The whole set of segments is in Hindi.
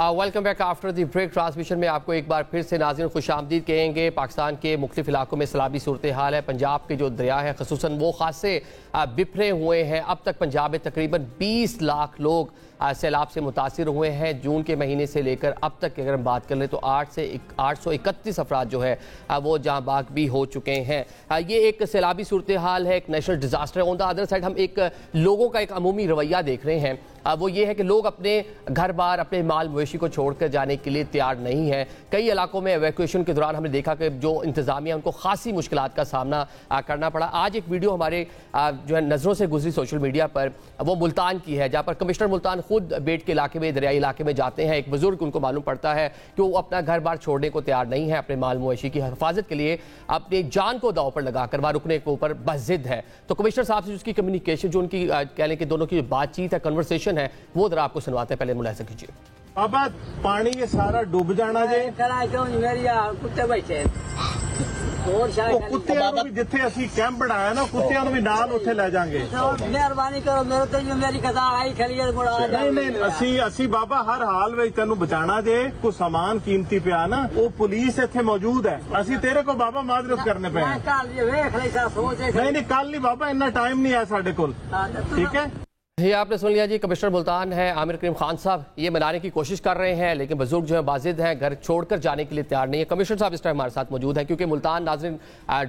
Welcome back after the break. Transmission में आपको एक बार फिर से नाज़रीन खुशामदीद कहेंगे। पाकिस्तान के मुख्तलिफ इलाकों में सैलाबी सूरत हाल है। पंजाब के जो दरिया है खसूसन वो खासे बिफरे हुए हैं। अब तक पंजाब में तकरीबन 20 लाख लोग सैलाब से मुतासिर हुए हैं। जून के महीने से लेकर अब तक अगर हम बात कर लें तो 831 अफराद जो है वो जहाँ बाग भी हो चुके हैं। ये एक सैलाबी सूरत हाल है, एक नेशनल डिजास्टर है। ऑन द अदर साइड हम एक लोगों का एक अमूमी रवैया देख रहे हैं, वो ये है कि लोग अपने घर बार अपने माल मवेशी को छोड़कर जाने के लिए तैयार नहीं है। कई इलाकों में एवैक्यूएशन के दौरान हमने देखा कि जो इंतजामिया उनको खासी मुश्किलात का सामना करना पड़ा। आज एक वीडियो हमारे जो है नज़रों से गुजरी सोशल मीडिया पर, वो मुल्तान की है, जहाँ पर कमिश्नर मुल्तान खुद बेट के इलाके में, दरियाई इलाके में जाते हैं। एक बुजुर्ग उनको मालूम पड़ता है कि वो अपना घर बार छोड़ने को तैयार नहीं है, अपने माल मवेशी की हिफाजत के लिए अपनी जान को दांव पर लगाकर वहाँ रुकने के ऊपर बज़िद है। तो कमिश्नर साहब से उसकी कम्युनिकेशन, जो उनकी कह लें कि दोनों की बातचीत है, कन्वर्सेशन है, वो जरा आपको सुनवाते हैं। पहले मुलाहिजा कीजिए। बाबा पानी ये सारा डूब जाना जे कुत्ते बैठे कुत्तियां भी जिथे असी कैंप बनाया ना, कुत्तियां भी नाल उत्थे ले जाएंगे। मेहरबानी करो, मेरे तो मेरी कथा आई खड़ी है। नहीं असी बाबा हर हाल में तेन बचाना जे। कोई सामान कीमती पिया ना, वो पुलिस इत्थे मौजूद है। असी तेरे को बाबा माजरत करने पे नहीं कल नहीं बाबा, इन्ना टाइम नहीं है साडे कोल। ठीक है, ये आपने सुन लिया जी। कमिश्नर मुल्तान है आमिर करीम खान साहब, ये मनाने की कोशिश कर रहे हैं, लेकिन बुजुर्ग जो है बाजिद हैं, घर छोड़कर जाने के लिए तैयार नहीं है। कमिश्नर साहब इस टाइम हमारे साथ मौजूद हैं, क्योंकि मुल्तान नाज़रीन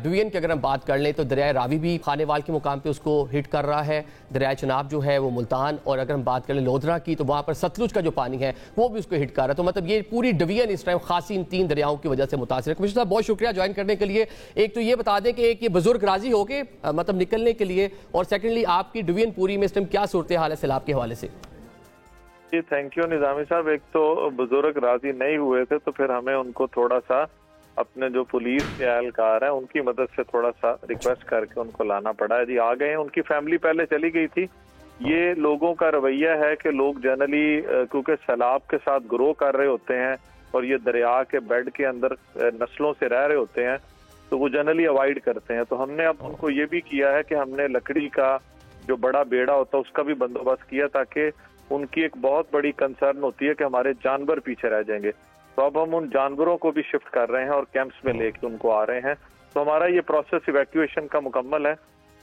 डिवीजन की अगर हम बात कर लें तो दरियाए रावी भी खानेवाल के मुकाम पे उसको हिट कर रहा है। दरियाए चनाब जो है वो मुल्तान, और अगर हम बात करें लोधरा की तो वहाँ पर सतलुज का जो पानी है वो भी उसको हिट कर रहा है। तो मतलब ये पूरी डिवीजन इस टाइम खासी इन 3 दरियाओं की वजह से मुतासिर है। कमिश्नर साहब बहुत शुक्रिया ज्वाइन करने के लिए। एक तो ये बता दें कि एक ये बुजुर्ग राजी हो के मतलब निकलने के लिए, और सेकेंडली आपकी डिवीजन पूरी में इस टाइम क्या सूरत हाल है सैलाब के हवाले से? जी थैंक यू निजामी साहब। एक तो बुजुर्ग राजी नहीं हुए थे, तो फिर हमें उनको थोड़ा सा अपने जो पुलिस के एहलकार हैं उनकी मदद से थोड़ा सा रिक्वेस्ट करके उनको लाना पड़ा है। जी आ गए हैं। उनकी फैमिली पहले चली गई थी। ये लोगों का रवैया है कि लोग जनरली क्योंकि सैलाब के साथ ग्रो कर रहे होते हैं और ये दरिया के बेड के अंदर नस्लों से रह रहे होते हैं, तो वो जनरली अवॉइड करते हैं। तो हमने अब उनको ये भी किया है कि हमने लकड़ी का जो बड़ा बेड़ा होता है उसका भी बंदोबस्त किया, ताकि उनकी एक बहुत बड़ी कंसर्न होती है कि हमारे जानवर पीछे रह जाएंगे। तो अब हम उन जानवरों को भी शिफ्ट कर रहे हैं और कैंप्स में लेके उनको आ रहे हैं। तो हमारा ये प्रोसेस इवैक्यूएशन का मुकम्मल है,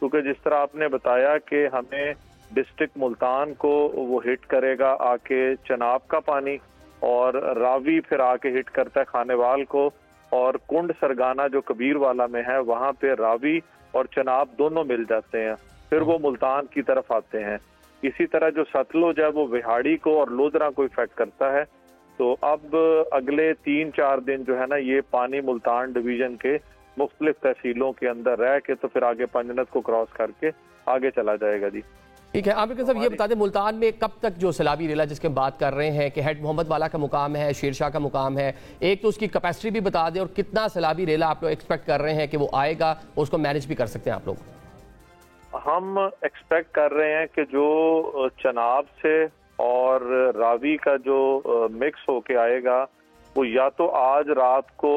क्योंकि जिस तरह आपने बताया कि हमें डिस्ट्रिक्ट मुल्तान को वो हिट करेगा आके चनाब का पानी, और रावी फिर आके हिट करता है खानेवाल को, और कुंड सरगाना जो कबीर वाला में है वहाँ पे रावी और चनाब दोनों मिल जाते हैं, फिर वो मुल्तान की तरफ आते हैं। इसी तरह जो सतलुज है वो विहाड़ी को और लोधरा को इफेक्ट करता है। तो अब अगले 3-4 दिन जो है ना, ये पानी मुल्तान डिवीजन के मुख्तलिफ तहसीलों के अंदर रह के तो फिर आगे पंजनत को क्रॉस करके आगे चला जाएगा। जी ठीक है। आमिर साहब ये बता दें, मुल्तान में कब तक जो सैलाबी रेला जिसकी हम बात कर रहे हैं कि हेड मोहम्मद वाला का मुकाम है, शेरशाह का मुकाम है, एक तो उसकी कैपेसिटी भी बता दें और कितना सैलाबी रेला आप लोग एक्सपेक्ट कर रहे हैं कि वो आएगा, उसको मैनेज भी कर सकते हैं आप लोग? हम एक्सपेक्ट कर रहे हैं कि जो चनाब से और रावी का जो मिक्स होके आएगा वो या तो आज रात को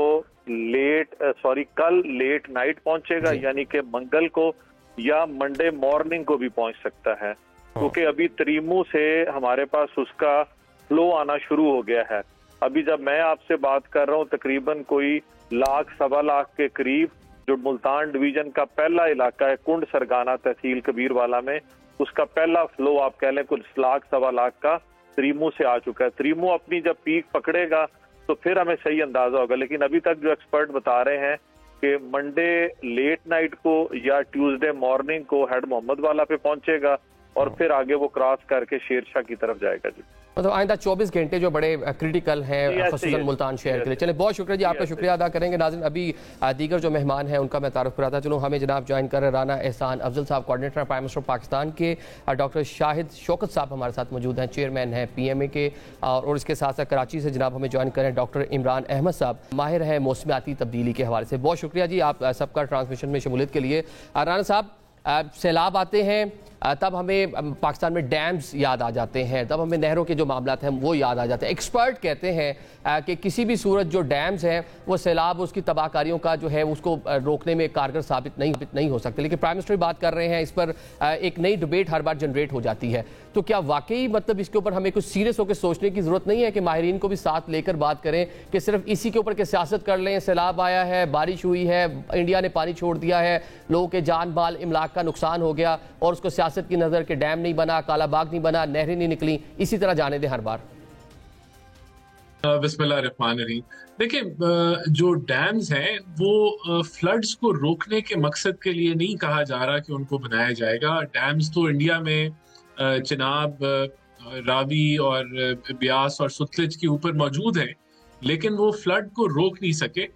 कल लेट नाइट पहुंचेगा, यानी कि मंगल को, या मंडे मॉर्निंग को भी पहुंच सकता है, क्योंकि अभी त्रीमू से हमारे पास उसका फ्लो आना शुरू हो गया है। अभी जब मैं आपसे बात कर रहा हूँ तकरीबन कोई 1-1.25 लाख के करीब जो मुल्तान डिवीजन का पहला इलाका है कुंड सरगाना तहसील कबीर वाला में, उसका पहला फ्लो आप कह लें कुछ 1-1.25 लाख का त्रीमू से आ चुका है। त्रीमू अपनी जब पीक पकड़ेगा तो फिर हमें सही अंदाजा होगा, लेकिन अभी तक जो एक्सपर्ट बता रहे हैं कि मंडे लेट नाइट को या ट्यूसडे मॉर्निंग को हेड मोहम्मद वाला पे पहुंचेगा और फिर आगे वो क्रॉस करके शेरशाह की तरफ जाएगा। जी मतलब आइंदा 24 घंटे जो बड़े क्रिटिकल हैं खसूसन मुल्तान शहर के लिए। चले बहुत शुक्रिया जी, आपका शुक्रिया अदा करेंगे। नाज़रीन अभी दीगर जो मेहमान हैं उनका मैं तारुफ कराता चलूँ। हमें जनाब ज्वाइन कर राना एहसान अफजल साहब, कोऑर्डिनेटर प्राइम मिनिस्टर पाकिस्तान के, डॉक्टर शाहिद शौकत साहब हमारे साथ मौजूद हैं, चेयरमैन हैं PMA के, और इसके साथ साथ कराची से जनाब हमें ज्वाइन करें डॉक्टर इमरान अहमद साहब, माहिर हैं मौसमियाती तब्दीली के हवाले से। बहुत शुक्रिया जी आप सबका ट्रांसमिशन में शमूलियत के लिए। राना साहब, सैलाब आते हैं, तब हमें पाकिस्तान में डैम्स याद आ जाते हैं, तब हमें नहरों के जो मामला हैं वो याद आ जाते हैं। एक्सपर्ट कहते हैं कि किसी भी सूरत जो डैम्स हैं वो सैलाब उसकी तबाहकारियों का जो है उसको रोकने में कारगर साबित नहीं हो सकते। लेकिन प्राइम मिनिस्टर बात कर रहे हैं, इस पर एक नई डिबेट हर बार जनरेट हो जाती है। तो क्या वाकई मतलब इसके ऊपर हमें कुछ सीरियस होकर सोचने की जरूरत नहीं है कि माहिरीन को भी साथ लेकर बात करें कि सिर्फ इसी के ऊपर के सियासत कर लें? सैलाब आया है, बारिश हुई है, इंडिया ने पानी छोड़ दिया है, लोगों के जान माल इमलाक का नुकसान हो गया और उसको सियासत की नजर के डैम नहीं बना, कालाबाग नहीं बना, नहरें नहीं निकली, इसी तरह जाने दें हर बार। बिस्मिल्लाहिर्रहमानिर्रहीम। देखिए, जो डैम्स हैं वो फ्लड्स को रोकने के मकसद के लिए नहीं कहा जा रहा कि उनको बनाया जाएगा। डैम्स तो इंडिया में चिनाब, रावी और ब्यास और सतलज के ऊपर मौजूद हैं, लेकिन वो फ्लड को रोक नहीं सके।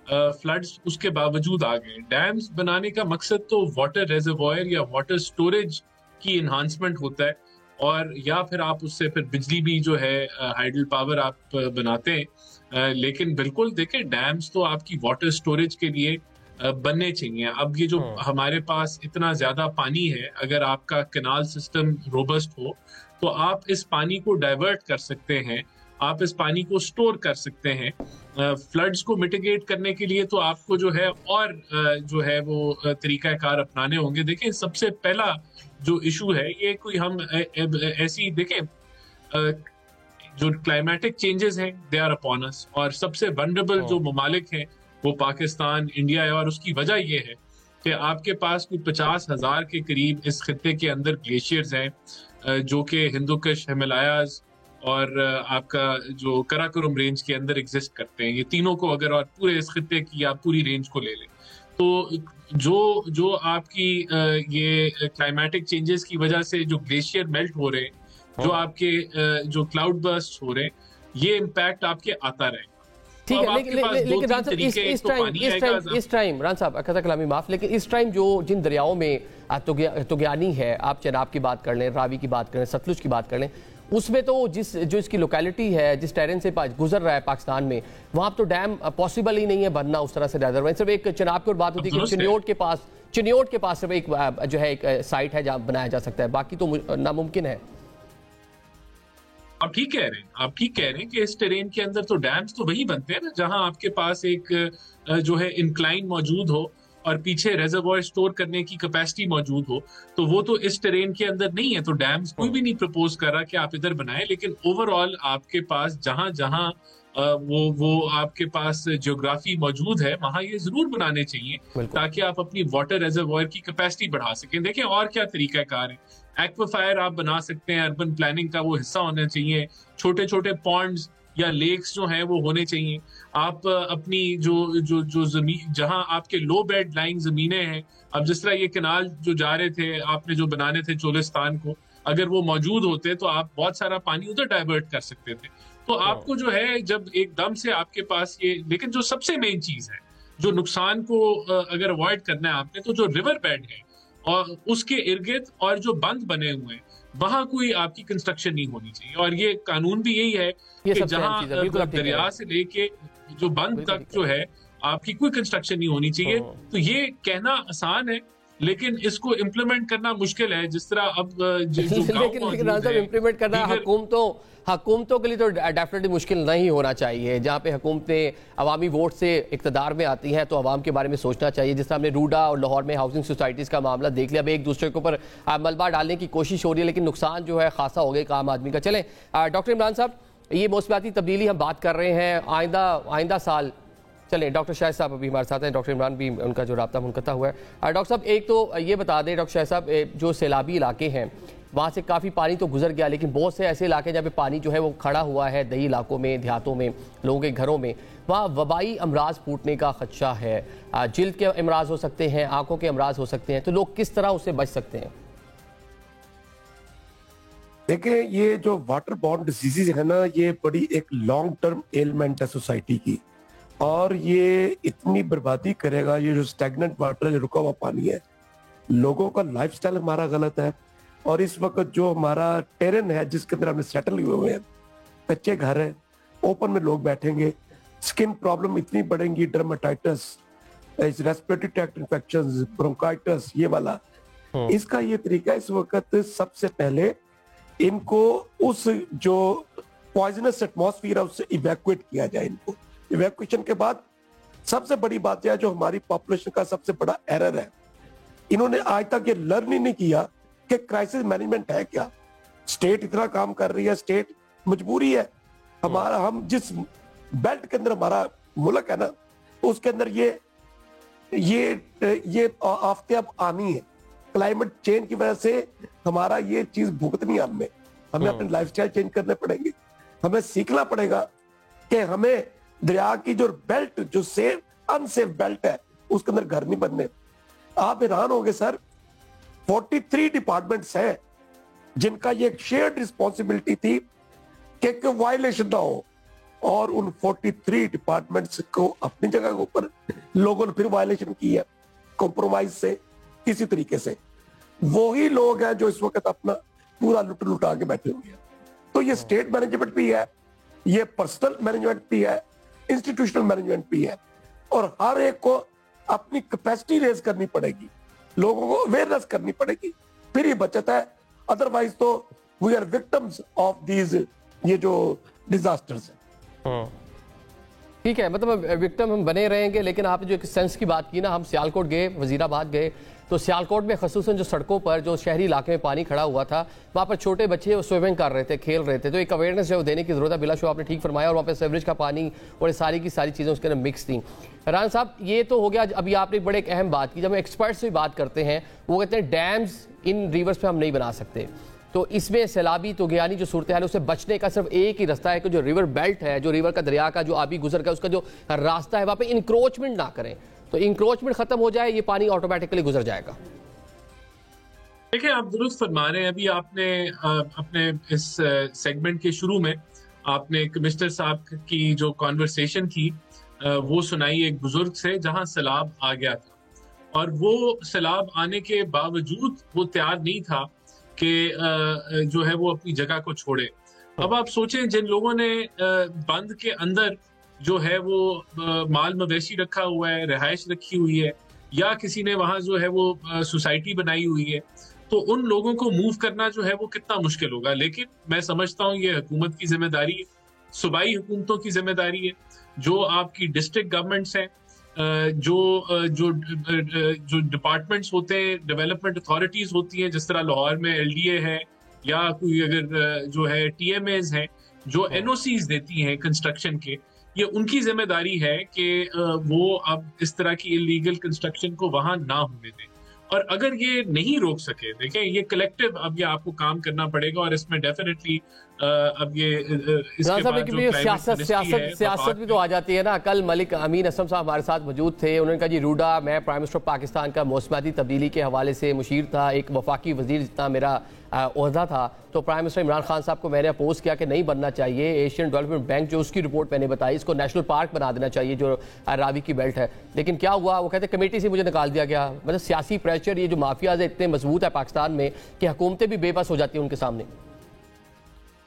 फ्लड्स उसके बावजूद आ गए। डैम्स बनाने का मकसद तो वाटर रिजर्वॉयर या वाटर स्टोरेज की इन्हांसमेंट होता है, और या फिर आप उससे फिर बिजली भी जो है हाइडल पावर आप बनाते हैं। लेकिन बिल्कुल देखिए, डैम्स तो आपकी वाटर स्टोरेज के लिए बनने चाहिए। अब ये जो हमारे पास इतना ज्यादा पानी है, अगर आपका कैनाल सिस्टम रोबस्ट हो तो आप इस पानी को डाइवर्ट कर सकते हैं, आप इस पानी को स्टोर कर सकते हैं। फ्लड्स को मिटिगेट करने के लिए तो आपको जो है और जो है वो तरीकाकार अपनाने होंगे। देखिए, सबसे पहला जो इशू है ये कोई हम ऐसी देखें, जो क्लाइमेटिक चेंजेस हैं दे आर अपॉन अस, और सबसे वनरेबल जो ममालिक हैं वो पाकिस्तान, इंडिया है। और उसकी वजह ये है कि आपके पास कोई 50,000 के करीब इस खित्ते के अंदर ग्लेशियर्स हैं, जो कि हिंदुकुश, हिमालयाज और आपका जो कराकोरम रेंज के अंदर एग्जिस्ट करते हैं। ये तीनों को अगर और पूरे इस खित्ते की आप पूरी रेंज को ले लें तो जो आपकी ये क्लाइमेटिक चेंजेस की वजह से जो ग्लेशियर मेल्ट हो रहे हैं, जो आपके जो क्लाउड बर्स्ट हो रहे हैं, ये इम्पैक्ट आपके आता रहेगा। ठीक है, लेकिन रान साहब इस टाइम रान साहब अकता कलामी माफ, लेकिन इस टाइम जो जिन दरियाओं में तुगयानी है, आप चनाब की बात कर लें, रावी की बात करें, सतलुज की बात कर लें, उसमें तो जो इसकी लोकेलिटी है, जिस टेरेन से गुजर रहा है पाकिस्तान में, वहां तो डैम पॉसिबल ही नहीं है बनना उस तरह से। अदरवाइज सिर्फ एक चनाब की और बात होती है कि चिन्योट के पास सिर्फ एक जो है एक साइट है जहां बनाया जा सकता है, बाकी तो नामुमकिन है। आप ठीक कह रहे हैं कि इस टेरेन के अंदर तो डैम्स तो वही बनते हैं ना जहां आपके पास एक जो है इंक्लाइन मौजूद हो और पीछे रेजर्वॉयर स्टोर करने की कैपेसिटी मौजूद हो। तो वो तो इस टेरेन के अंदर नहीं है, तो डैम्स कोई भी नहीं प्रपोज कर रहा कि आप इधर बनाएं। लेकिन ओवरऑल आपके पास जहां जहां वो आपके पास जियोग्राफी मौजूद है, वहां ये जरूर बनाने चाहिए ताकि आप अपनी वाटर रिजर्वॉयर की कैपेसिटी बढ़ा सकें। देखें और क्या तरीकाकार है, एक्वाफायर आप बना सकते हैं, अर्बन प्लानिंग का वो हिस्सा होना चाहिए। छोटे छोटे पॉन्ड्स या लेक्स जो हैं वो होने चाहिए। आप अपनी जो जमीन जहां आपके लो बेड लाइंग जमीनें हैं, अब जिस तरह ये कैनाल जो जा रहे थे आपने जो बनाने थे चोलिस्तान को, अगर वो मौजूद होते तो आप बहुत सारा पानी उधर डाइवर्ट कर सकते थे। तो आपको जो है जब एकदम से आपके पास ये, लेकिन जो सबसे मेन चीज है, जो नुकसान को अगर अवॉइड करना है आपने, तो जो रिवर बेड है और उसके इर्द गिर्द और जो बंद बने हुए हैं, वहां कोई आपकी कंस्ट्रक्शन नहीं होनी चाहिए। और ये कानून भी यही है कि जहां दरिया से लेके जो बंद तक जो है आपकी कोई कंस्ट्रक्शन नहीं होनी चाहिए। तो ये कहना आसान है लेकिन इसको इम्प्लीमेंट करना मुश्किल है। जिस तरह अब लेकिन इम्प्लीमेंट करना हुकूमतों के लिए तो डेफिनेटली मुश्किल नहीं होना चाहिए। जहाँ पे हुकूमतें अवामी वोट से इक़्तिदार में आती हैं तो अवाम के बारे में सोचना चाहिए। जिस तरह हमने रूडा और लाहौर में हाउसिंग सोसाइटीज़ का मामला देख लिया, अब एक दूसरे के ऊपर मलबा डालने की कोशिश हो रही है लेकिन नुकसान जो है खासा हो गया एक आम आदमी का। चलें डॉक्टर इमरान साहब, ये मौसमियाती तब्दीली हम बात कर रहे हैं, आइंदा साल, चलें डॉक्टर शाहिद साहब अभी हमारे साथ हैं, डॉक्टर इमरान भी उनका जो राब्ता मुनक़ता हुआ है। डॉक्टर साहब एक तो ये बता दें डॉक्टर शाहिद साहब, जो सैलाबी इलाके हैं वहाँ से काफ़ी पानी तो गुजर गया, लेकिन बहुत से ऐसे इलाके जहाँ पे पानी जो है वो खड़ा हुआ है, दही इलाकों में, देहातों में, लोगों के घरों में, वहाँ वबाई अमराज फूटने का खदशा है। जिल्द के अमराज हो सकते हैं, आंखों के अमराज हो सकते हैं, तो लोग किस तरह उससे बच सकते हैं? देखिए, ये जो वाटर बॉर्न डिजीजेज है ना, ये बड़ी एक लॉन्ग टर्म एलिमेंट है सोसाइटी की, और ये इतनी बर्बादी करेगा। ये जो स्टैग्नेंट वाटर, जो रुका हुआ पानी है, लोगों का लाइफस्टाइल हमारा गलत है। और इस वक्त जो हमारा टेरेन है जिसके अंदर हमने सेटल हुए हैं, कच्चे घर है, ओपन में लोग बैठेंगे, स्किन प्रॉब्लम इतनी बढ़ेंगी, dermatitis, respiratory tract infections, bronchitis, ये वाला। इसका ये तरीका, इस वक्त सबसे पहले इनको उस जो पॉइजनस एटमॉस्फेयर है उससे इवैक्यूएट किया जाए। इनको इवैक्यूएशन के बाद सबसे बड़ी बात यह जो हमारी पॉपुलेशन का सबसे बड़ा एरर है, इन्होंने आज तक ये लर्न ही नहीं किया कि क्राइसिस मैनेजमेंट है क्या। स्टेट इतना काम कर रही है, स्टेट मजबूरी है हमारा, हम जिस बेल्ट के अंदर हमारा मुल्क है ना, उसके अंदर ये आफतें अब आनी है। क्लाइमेट चेंज की वजह से हमारा ये चीज भुगतनी है हमें अपने लाइफस्टाइल चेंज करने पड़ेंगे। हमें सीखना पड़ेगा कि हमें दरिया की जो बेल्ट, जो सेफ अनसेफ बेल्ट है, उसके अंदर घर नहीं बनने। आप हैरान होंगे सर, 43 डिपार्टमेंट्स हैं जिनका ये एक शेयर्ड रिस्पॉन्सिबिलिटी थी कि वायलेशन ना हो, और उन 43 डिपार्टमेंट्स को अपनी जगह के ऊपर लोगों ने फिर वायलेशन की है कॉम्प्रोमाइज से, किसी तरीके से। वही लोग हैं जो इस वक्त अपना पूरा लुटा के बैठे हुए हैं। तो ये स्टेट मैनेजमेंट भी है, ये पर्सनल मैनेजमेंट भी है, इंस्टीट्यूशनल मैनेजमेंट भी है, और हर एक को अपनी कैपेसिटी रेज करनी पड़ेगी, लोगों को अवेयरनेस करनी पड़ेगी, फिर ही बचत है। अदरवाइज तो we are victims of these ये जो डिजास्टर्स है। ठीक है, मतलब विक्टिम हम बने रहेंगे। लेकिन आपने जो एक सेंस की बात की ना, हम सियालकोट गए, वजीराबाद गए, तो सियालकोट में खसूसन जो सड़कों पर जो शहरी इलाके में पानी खड़ा हुआ था, वहाँ पर छोटे बच्चे वो स्विमिंग कर रहे थे, खेल रहे थे। तो एक अवेयरनेस जो देने की जरूरत है, बिलाशुबा आपने ठीक फरमाया। और वहाँ पर सीवरेज का पानी और सारी की सारी चीज़ें उसके अंदर मिक्स थी। राना साहब, ये तो हो गया। अभी आपने एक बड़े एक अहम बात की, जब हम एक्सपर्ट्स से बात करते हैं वो कहते हैं डैम्स इन रिवर्स पे हम नहीं बना सकते। तो इसमें सैलाबी तुगयानी जो सूरत हाल है उससे बचने का सिर्फ एक ही रास्ता है कि जो रिवर बेल्ट है, जो रिवर का दरिया का जो आबी गुजर का उसका जो रास्ता है, वहाँ पे इंक्रोचमेंट ना करें। तो इंक्रोचमेंट खत्म हो जाए, ये पानी ऑटोमेटिकली गुजर जाएगा। देखिए, आप दुरुस्त फरमा रहे हैं। अभी आपने अपने इस सेगमेंट के शुरू में आपने कमिश्नर साहब की जो कॉन्वर्सेशन थी वो सुनाई एक बुजुर्ग से, जहां सैलाब आ गया था, और वो सैलाब आने के बावजूद वो तैयार नहीं था कि जो है वो अपनी जगह को छोड़े। अब आप सोचें, जिन लोगों ने बंद के अंदर जो है वो माल मवेशी रखा हुआ है, रिहाइश रखी हुई है, या किसी ने वहां जो है वो सोसाइटी बनाई हुई है, तो उन लोगों को मूव करना जो है वो कितना मुश्किल होगा। लेकिन मैं समझता हूँ ये हुकूमत की जिम्मेदारी है, सूबाई हुकूमतों की जिम्मेदारी है, जो आपकी डिस्ट्रिक्ट गवर्नमेंट्स हैं, जो डिपार्टमेंट्स होते हैं, डेवलपमेंट अथॉरिटीज होती हैं, जिस तरह लाहौर में LDA है, या कोई अगर जो है TMAs हैं जो NOCs देती हैं कंस्ट्रक्शन के, ये उनकी जिम्मेदारी है कि वो अब इस तरह की इलीगल कंस्ट्रक्शन को वहां ना होने दें। और अगर ये नहीं रोक सके, देखें ये कलेक्टिव अब ये आपको काम करना पड़ेगा, और इसमें डेफिनेटली अब ये इसके बाद जो सियासत भी तो आ जाती है ना। कल मलिक अमीन असम साहब हमारे साथ मौजूद थे, उन्होंने कहा जी रूडा, मैं प्राइम मिनिस्टर पाकिस्तान का मौसमाती तब्दीली के हवाले से मुशीर था, एक वफाकी वजीर जितना मेरा ओहदा था। तो प्राइम मिनिस्टर इमरान खान साहब को मैंने अपोज किया कि नहीं बनना चाहिए। एशियन डेवलपमेंट बैंक जो उसकी रिपोर्ट मैंने बताई, इसको नेशनल पार्क बना देना चाहिए जो रावी की बेल्ट है। लेकिन क्या हुआ, वो कहते कमेटी से मुझे निकाल दिया गया। मतलब सियासी प्रेशर, ये जो माफियाज है इतने मजबूत है पाकिस्तान में कि हुकूमतें भी बेबस हो जाती हैं उनके सामने।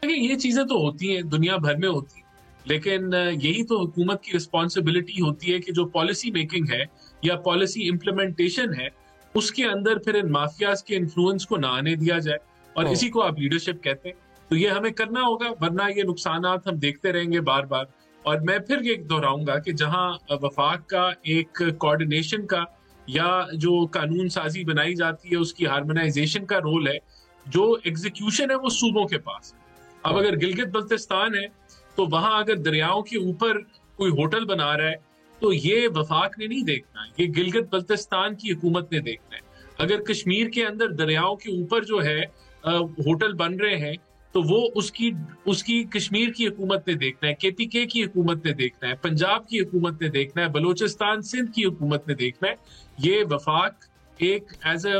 ये चीजें तो होती हैं, दुनिया भर में होती हैं, लेकिन यही तो हुकूमत की रिस्पॉन्सिबिलिटी होती है कि जो पॉलिसी मेकिंग है या पॉलिसी इम्प्लीमेंटेशन है, उसके अंदर फिर इन माफियाज के इन्फ्लुएंस को ना आने दिया जाए, और इसी को आप लीडरशिप कहते हैं। तो ये हमें करना होगा, वरना ये नुकसानात हम देखते रहेंगे बार बार। और मैं फिर ये दोहराऊंगा कि जहां वफाक का एक कोऑर्डिनेशन का या जो कानून साजी बनाई जाती है उसकी हार्मोनाइजेशन का रोल है, जो एग्जीक्यूशन है वो सूबों के पास है। अब अगर गिलगित बल्तिस्तान है तो वहां अगर दरियाओं के ऊपर कोई होटल बना रहा है तो ये वफाक ने नहीं देखना, ये गिलगित बल्तिस्तान की हुकूमत ने देखना है। अगर कश्मीर के अंदर दरियाओं के ऊपर जो है होटल बन रहे हैं तो वो उसकी कश्मीर की हुकूमत ने देखना है, KPK की हुकूमत ने देखना है, पंजाब की हुकूमत ने देखना है, बलोचिस्तान सिंध की हुकूमत ने देखना है। ये वफाक एक एज अ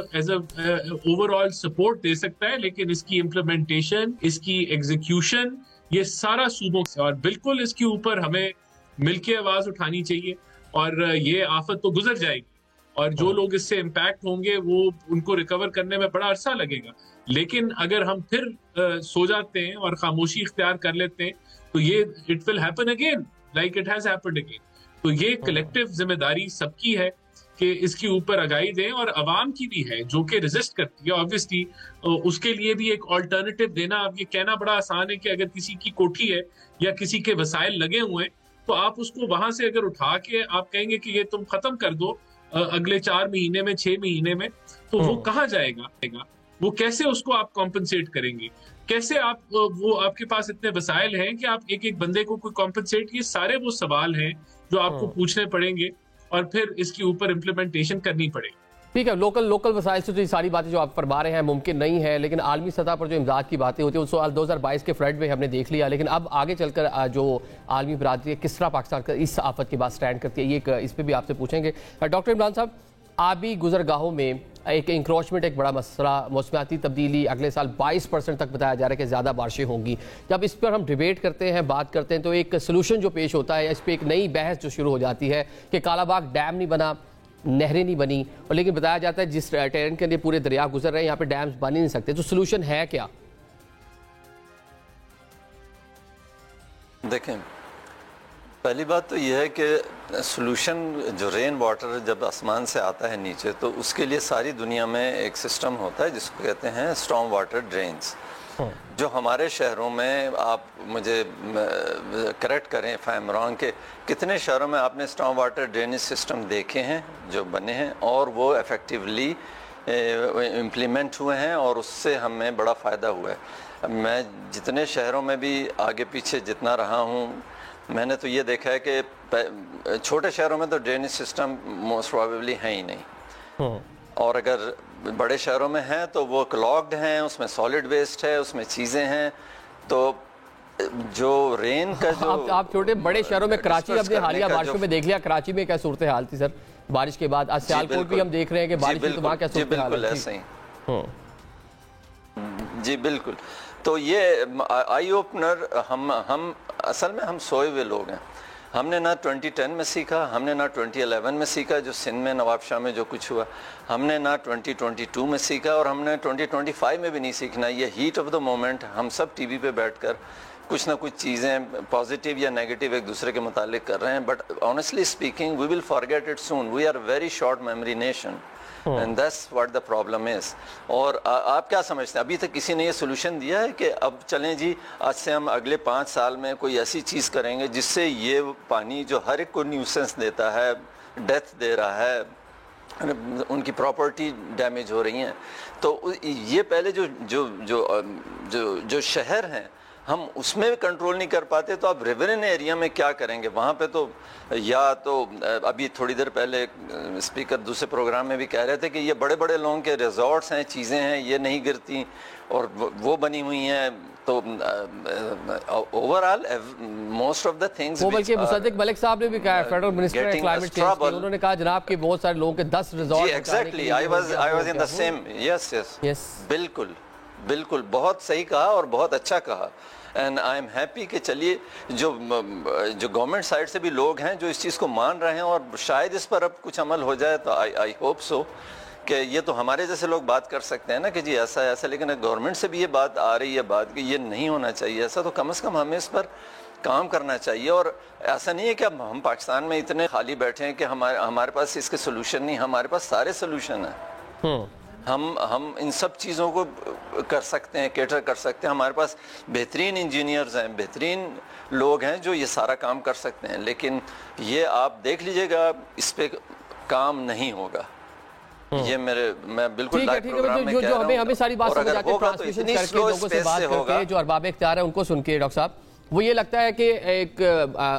ओवरऑल सपोर्ट दे सकता है, लेकिन इसकी इम्प्लीमेंटेशन, इसकी एग्जीक्यूशन, ये सारा सूबों से, और बिल्कुल इसके ऊपर हमें मिलके आवाज उठानी चाहिए। और ये आफत तो गुजर जाएगी, और जो लोग इससे इम्पैक्ट होंगे वो उनको रिकवर करने में बड़ा अरसा लगेगा। लेकिन अगर हम फिर सो जाते हैं और खामोशी इख्तियार कर लेते हैं तो ये it will happen again like it has happened again. तो ये कलेक्टिव जिम्मेदारी सबकी है कि इसके ऊपर आगाही दें, और अवाम की भी है जो कि रेजिस्ट करती है ऑब्वियसली, उसके लिए भी एक ऑल्टरनेटिव देना। अब ये कहना बड़ा आसान है कि अगर किसी की कोठी है या किसी के वसाइल लगे हुए हैं तो आप उसको वहां से अगर उठा के आप कहेंगे कि ये तुम खत्म कर दो अगले 4 महीने में, 6 महीने में, तो वो कहाँ जाएगा? वो कैसे उसको आप कॉम्पनसेट करेंगे? कैसे आप वो आपके पास इतने वसाइल हैं कि आप एक एक बंदे को कोई कॉम्पनसेट? ये सारे वो सवाल हैं जो आपको पूछने पड़ेंगे और फिर इसके ऊपर इम्प्लीमेंटेशन करनी पड़ेगी। ठीक है, लोकल वसाइल से तो ये सारी बातें जो आप फरमा रहे हैं मुमकिन नहीं है, लेकिन आलमी सतह पर जो इमदाद की बातें होती है वो 2022 के फ्लड में हमने देख लिया। लेकिन अब आगे चलकर जो आलमी बरादरी है किस तरह पाकिस्तान का इस आफत के बाद स्टैंड करती है, ये इस पर भी आपसे पूछेंगे। डॉक्टर इमरान साहब, आबी गुजरगाहों में एक इंक्रोचमेंट एक बड़ा मसला, मौसमियाती तब्दीली अगले साल 22% तक बताया जा रहा है कि ज़्यादा बारिशें होंगी। जब इस पर हम डिबेट करते हैं, बात करते हैं, तो एक सोल्यूशन जो पेश होता है, इस पर एक नई बहस जो शुरू हो जाती है कि कालाबाग डैम नहीं बना, नहरें नहीं बनी, और लेकिन बताया जाता है जिस टेरेन के लिए पूरे दरिया गुजर रहे हैं यहाँ पे डैम्स बन ही नहीं सकते। तो सोल्यूशन है क्या? देखें, पहली बात तो यह है कि सॉल्यूशन जो रेन वाटर जब आसमान से आता है नीचे, तो उसके लिए सारी दुनिया में एक सिस्टम होता है जिसको कहते हैं स्टॉर्म वाटर ड्रेन्स, जो हमारे शहरों में, आप मुझे करेक्ट करें इफ आई एम रॉन्ग, के कितने शहरों में आपने स्टॉर्म वाटर ड्रेनेज सिस्टम देखे हैं जो बने हैं और वो इफ़ेक्टिवली इम्प्लीमेंट हुए हैं और उससे हमें बड़ा फ़ायदा हुआ है। मैं जितने शहरों में भी आगे पीछे जितना रहा हूँ, मैंने तो ये देखा है कि छोटे शहरों में तो ड्रेनेज सिस्टम मोस्ट प्रोबेबली है ही नहीं, और अगर बड़े शहरों में हैं तो वो क्लॉग्ड हैं, उसमें सॉलिड वेस्ट है, उसमें चीज़ें हैं। तो जो रेन का जो आप छोटे बड़े शहरों में, कराची अपने हालिया बारिशों में देख लिया, कराची में क्या सूरत हाल थी सर बारिश के बाद? आज सियालकोट भी हम देख रहे हैं कि बारिश में वहाँ क्या सूरत हाल है? ऐसे ही जी बिल्कुल। तो ये आई ओपनर, हम असल में हम सोए हुए लोग हैं। हमने ना 2010 में सीखा, हमने ना 2011 में सीखा जो सिंध में नवाब शाह में जो कुछ हुआ, हमने ना 2022 में सीखा, और हमने 2025 में भी नहीं सीखना। ये हीट ऑफ द मोमेंट हम सब टीवी पे बैठकर कुछ ना कुछ चीज़ें पॉजिटिव या नेगेटिव एक दूसरे के मुतालिक कर रहे हैं, but honestly speaking we will forget it soon. We are very short memory nation and that's what the problem is. और आप क्या समझते हैं, अभी तक किसी ने ये सोल्यूशन दिया है कि अब चलें जी, आज से हम अगले 5 साल में कोई ऐसी चीज़ करेंगे जिससे ये पानी जो हर एक को न्यूसेंस देता है, डेथ दे रहा है, उनकी प्रॉपर्टी डैमेज हो रही हैं, तो ये पहले जो शहर हैं हम उसमें भी कंट्रोल नहीं कर पाते, तो आप रिवरन एरिया में क्या करेंगे? वहाँ पे तो या तो अभी थोड़ी देर पहले स्पीकर दूसरे प्रोग्राम में भी कह रहे थे कि ये बड़े बड़े लोगों के रिजॉर्ट्स हैं, चीज़ें हैं, ये नहीं गिरती और वो बनी हुई हैं। तो overall most of the things, वो बल्कि मुसद्दिक मलिक साहब ने भी कहा, फेडरल मिनिस्टर है क्लाइमेट चेंज, उन्होंने कहा जनाब कि बहुत सारे लोगों के 10 resort. Exactly, I was in the same. Yes, बिल्कुल बहुत सही कहा और बहुत अच्छा कहा। एंड आई एम हैप्पी कि चलिए जो गवर्नमेंट साइड से भी लोग हैं जो इस चीज़ को मान रहे हैं, और शायद इस पर अब कुछ अमल हो जाए, तो आई होप सो कि ये तो हमारे जैसे लोग बात कर सकते हैं ना कि जी ऐसा है ऐसा, लेकिन गवर्नमेंट से भी ये बात आ रही है बात कि ये नहीं होना चाहिए ऐसा, तो कम से कम हमें इस पर काम करना चाहिए। और ऐसा नहीं है कि अब हम पाकिस्तान में इतने खाली बैठे हैं कि हमारे पास इसके सोल्यूशन नहीं, हमारे पास सारे सोल्यूशन हैं। हम इन सब चीज़ों को कर सकते हैं, केटर कर सकते हैं। हमारे पास बेहतरीन इंजीनियर्स हैं, बेहतरीन लोग हैं जो ये सारा काम कर सकते हैं, लेकिन ये आप देख लीजिएगा इस पे काम नहीं होगा। ये मैं बिल्कुल लाइव प्रोग्राम में कह रहा हूं, हमें सारी बात समझ आती है, ट्रांसमिशन करके लोगों से बात करके जो अरबाब इख्तियार है उनको सुन के डॉक्टर साहब, वो ये लगता है कि एक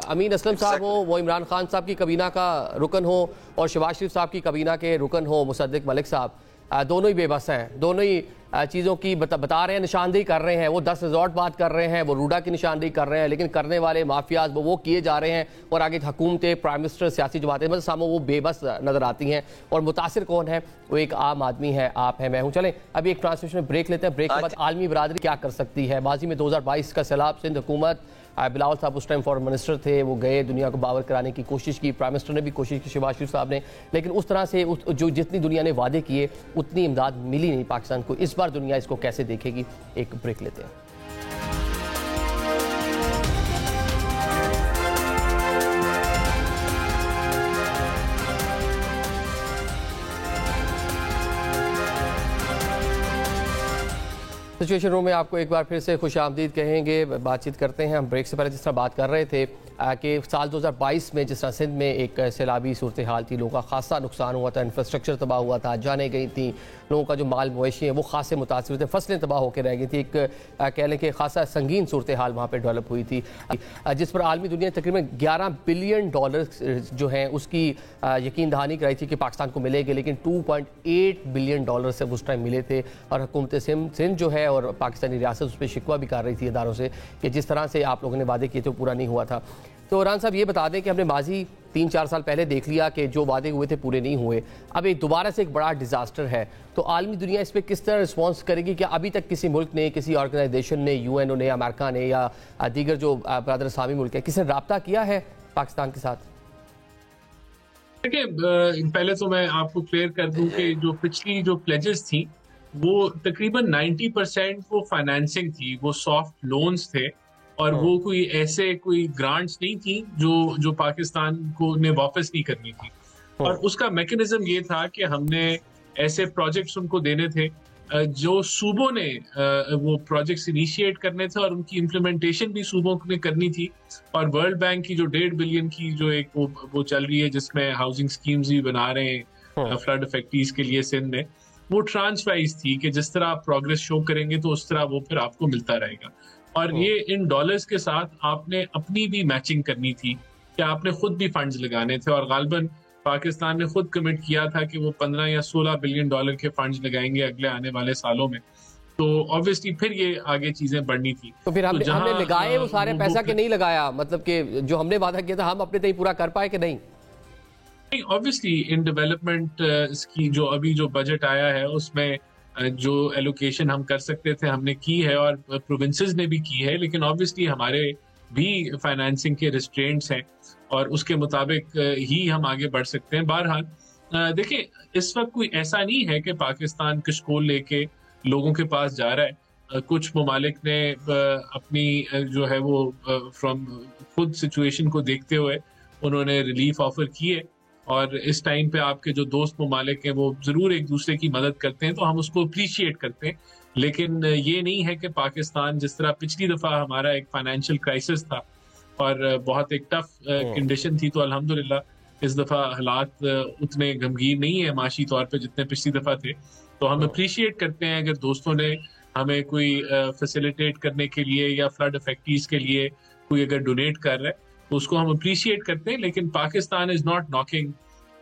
अमीन असलम साहब हो, वो इमरान खान साहब की कबीना का रुकन हो, और शहबाज शरीफ साहब की कबीना के रुकन हो मुसद्दिक मलिक साहब, दोनों ही बेबस हैं, दोनों ही चीज़ों की बता रहे हैं, निशानदेही कर रहे हैं। वो 10 रिजॉर्ट बात कर रहे हैं, वो रूडा की निशानदेही कर रहे हैं, लेकिन करने वाले माफियाज वो किए जा रहे हैं, और आगे हुकूमतें, प्राइम मिनिस्टर, सियासी जमातें मतलब सामने वो बेबस नज़र आती हैं। और मुतासिर कौन है? वो एक आम आदमी है, आप हैं, मैं हूँ। चलें अभी एक ट्रांसमिशन में ब्रेक लेते हैं, ब्रेक के बाद आलमी बरादरी क्या कर सकती है। माजी में 2022 का सैलाब, सिंध हुकूमत, बिलावल साहब उस टाइम फॉरेन मिनिस्टर थे, वो गए, दुनिया को बावर कराने की कोशिश की, प्राइम मिनिस्टर ने भी कोशिश की, शहबाज शरीफ साहब ने, लेकिन उस तरह से जो जितनी दुनिया ने वादे किए उतनी इमदाद मिली नहीं पाकिस्तान को। इस बार दुनिया इसको कैसे देखेगी? एक ब्रेक लेते हैं। सिचुएशन रूम में आपको एक बार फिर से खुश आमदीद कहेंगे। बातचीत करते हैं। हम ब्रेक से पहले जिस तरह बात कर रहे थे कि साल 2022 में जिस तरह सिंध में एक सैलाबी सूरत हाल थी, लोगों का खासा नुकसान हुआ था, इंफ्रास्ट्रक्चर तबाह हुआ था, जाने गई थी, लोगों का जो माल मवेशी है वो खासे मुतासिर हुए थे, फसलें तबाह होकर रह गई थी। एक कह लें कि खासा संगीन सूरत हाल वहाँ पर डेवलप हुई थी, जिस पर आलमी दुनिया तकरीबन $11 बिलियन जो हैं उसकी यकीन दहानी कराई थी कि पाकिस्तान को मिलेंगे, लेकिन $2.8 बिलियन से उस टाइम मिले थे। और हुकूमत सिंध जो है और पाकिस्तानी रियासत उस पर शिकवा भी कर रही थी इदारों से कि जिस तरह से आप लोगों ने वादे किए थे वो पूरा नहीं हुआ था। तो इमरान साहब ये बता दें कि हमने माजी 3-4 साल पहले देख लिया कि जो वादे हुए थे पूरे नहीं हुए, अब एक दोबारा से एक बड़ा डिजास्टर है, तो आलमी दुनिया इस पर किस तरह रिस्पॉन्स करेगी? क्या अभी तक किसी मुल्क ने, किसी ऑर्गेनाइजेशन ने, यूएनओ ने, अमेरिका ने या दीगर जो बरदर इस्लामी मुल्क है, किसी ने रब्ता किया है पाकिस्तान के साथ? देखिए, पहले तो मैं आपको क्लियर कर दूं कि जो पिछली जो प्लेजेस थी वो तकरीबन 90% वो फाइनेंसिंग थी, वो सॉफ्ट लोन्स थे और वो कोई ग्रांट्स नहीं थी जो पाकिस्तान को ने वापस नहीं करनी थी। और उसका मैकेनिज्म ये था कि हमने ऐसे प्रोजेक्ट्स उनको देने थे जो सूबों ने वो प्रोजेक्ट्स इनिशिएट करने थे और उनकी इम्प्लीमेंटेशन भी सूबों ने करनी थी। और वर्ल्ड बैंक की जो 1.5 बिलियन की जो एक वो चल रही है, जिसमें हाउसिंग स्कीम्स भी बना रहे हैं फ्लड अफेक्टीज के लिए सिंध में, वो ट्रांसवाइज थी कि जिस तरह आप प्रोग्रेस शो करेंगे तो उस तरह वो फिर आपको मिलता रहेगा। और ये इन डॉलर्स के साथ आपने अपनी भी मैचिंग करनी थी कि आपने खुद भी फंड्स लगाने थे। और गालबन पाकिस्तान ने खुद कमिट किया था कि वो 15 या 16 बिलियन डॉलर के फंड्स लगाएंगे अगले आने वाले सालों में। तो ऑब्वियसली फिर ये आगे चीजें बढ़नी थी। तो फिर हमने लगाए वो सारे पैसा के नहीं लगाया, मतलब कि जो हमने वादा किया था हम अपने तय पूरा कर पाए कि नहीं? ऑब्वियसली इन डेवलपमेंट की जो अभी जो बजट आया है उसमें जो एलोकेशन हम कर सकते थे हमने की है और प्रोविंसेस ने भी की है, लेकिन ऑब्वियसली हमारे भी फाइनेंसिंग के रिस्ट्रेंट्स हैं और उसके मुताबिक ही हम आगे बढ़ सकते हैं। बहरहाल देखिए, इस वक्त कोई ऐसा नहीं है कि पाकिस्तान कशकोल लेके लोगों के पास जा रहा है। कुछ ममालिक ने अपनी जो है वो फ्रॉम खुद सिचुएशन को देखते हुए उन्होंने रिलीफ ऑफर किए और इस टाइम पे आपके जो दोस्त ममालिक हैं वो जरूर एक दूसरे की मदद करते हैं, तो हम उसको अप्रिशिएट करते हैं। लेकिन ये नहीं है कि पाकिस्तान जिस तरह पिछली दफा हमारा एक फाइनेंशियल क्राइसिस था और बहुत एक टफ कंडीशन थी, तो अल्हम्दुलिल्लाह इस दफा हालात उतने गमगीन नहीं है माशी तौर पे जितने पिछली दफा थे। तो हम अप्रिशिएट करते हैं अगर दोस्तों ने हमें कोई फैसिलिटेट करने के लिए या फ्लड अफेक्टीज के लिए कोई अगर डोनेट कर रहा है तो उसको हम अप्रिशिएट करते हैं। लेकिन Pakistan is not knocking